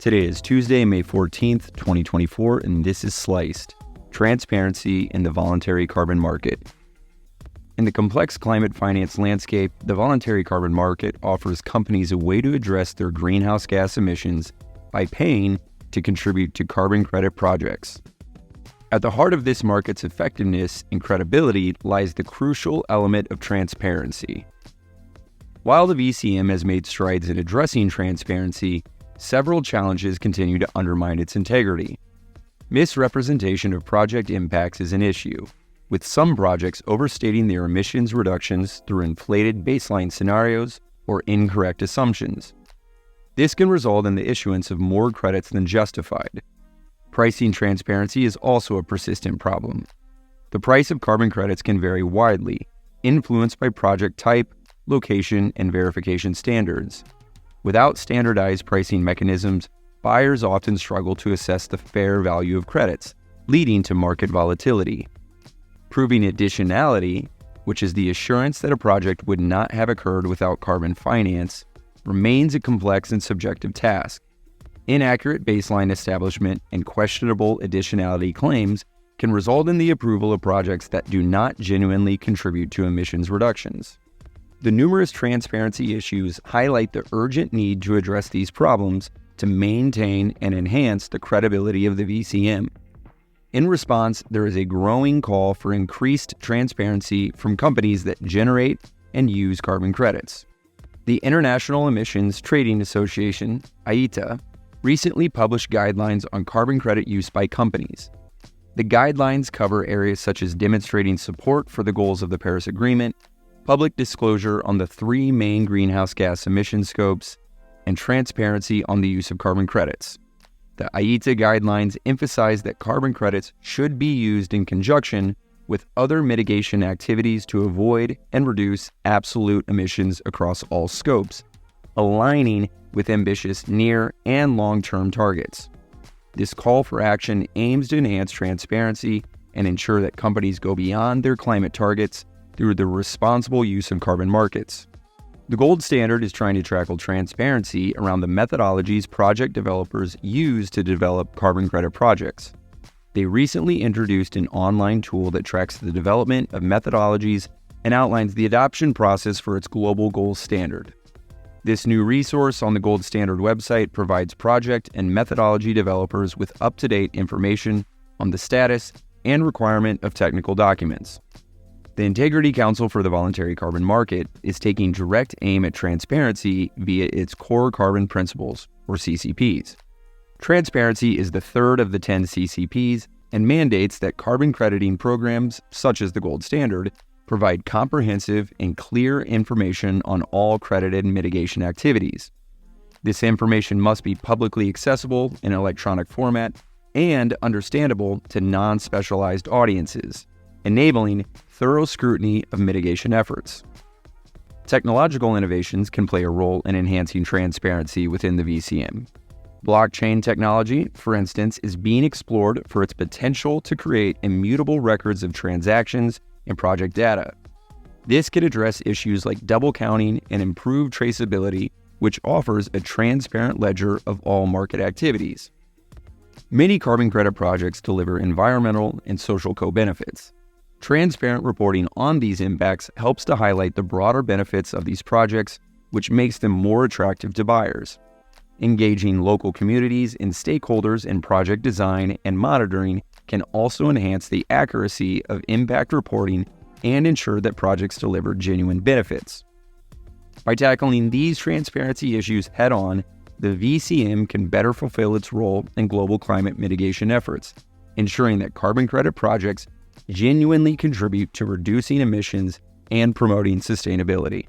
Today is Tuesday, May 14th, 2024, and this is Sliced: Transparency in the Voluntary Carbon Market. In the complex climate finance landscape, the voluntary carbon market offers companies a way to address their greenhouse gas emissions by paying to contribute to carbon credit projects. At the heart of this market's effectiveness and credibility lies the crucial element of transparency. While the VCM has made strides in addressing transparency, several challenges continue to undermine its integrity. Misrepresentation of project impacts is an issue, with some projects overstating their emissions reductions through inflated baseline scenarios or incorrect assumptions. This can result in the issuance of more credits than justified. Pricing transparency is also a persistent problem. The price of carbon credits can vary widely, influenced by project type, location, and verification standards. Without standardized pricing mechanisms, buyers often struggle to assess the fair value of credits, leading to market volatility. Proving additionality, which is the assurance that a project would not have occurred without carbon finance, remains a complex and subjective task. Inaccurate baseline establishment and questionable additionality claims can result in the approval of projects that do not genuinely contribute to emissions reductions. The numerous transparency issues highlight the urgent need to address these problems to maintain and enhance the credibility of the VCM. In response, there is a growing call for increased transparency from companies that generate and use carbon credits. The International Emissions Trading Association, IETA, recently published guidelines on carbon credit use by companies. The guidelines cover areas such as demonstrating support for the goals of the Paris Agreement, public disclosure on the three main greenhouse gas emission scopes, and transparency on the use of carbon credits. The IETA guidelines emphasize that carbon credits should be used in conjunction with other mitigation activities to avoid and reduce absolute emissions across all scopes, aligning with ambitious near and long-term targets. This call for action aims to enhance transparency and ensure that companies go beyond their climate targets through the responsible use of carbon markets. The gold standard is trying to tackle transparency around the methodologies project developers use to develop carbon credit projects. They recently introduced an online tool that tracks the development of methodologies and outlines the adoption process for its global gold standard. This new resource on the Gold Standard website provides project and methodology developers with up-to-date information on the status and requirement of technical documents. The Integrity Council for the Voluntary Carbon Market is taking direct aim at transparency via its Core Carbon Principles, or CCPs. Transparency is the third of the 10 CCPs and mandates that carbon crediting programs, such as the Gold Standard, provide comprehensive and clear information on all credited mitigation activities. This information must be publicly accessible in electronic format and understandable to non-specialized audiences, enabling thorough scrutiny of mitigation efforts. Technological innovations can play a role in enhancing transparency within the VCM. Blockchain technology, for instance, is being explored for its potential to create immutable records of transactions and project data. This could address issues like double counting and improve traceability, which offers a transparent ledger of all market activities. Many carbon credit projects deliver environmental and social co-benefits. Transparent reporting on these impacts helps to highlight the broader benefits of these projects, which makes them more attractive to buyers. Engaging local communities and stakeholders in project design and monitoring can also enhance the accuracy of impact reporting and ensure that projects deliver genuine benefits. By tackling these transparency issues head-on, the VCM can better fulfill its role in global climate mitigation efforts, ensuring that carbon credit projects genuinely contribute to reducing emissions and promoting sustainability.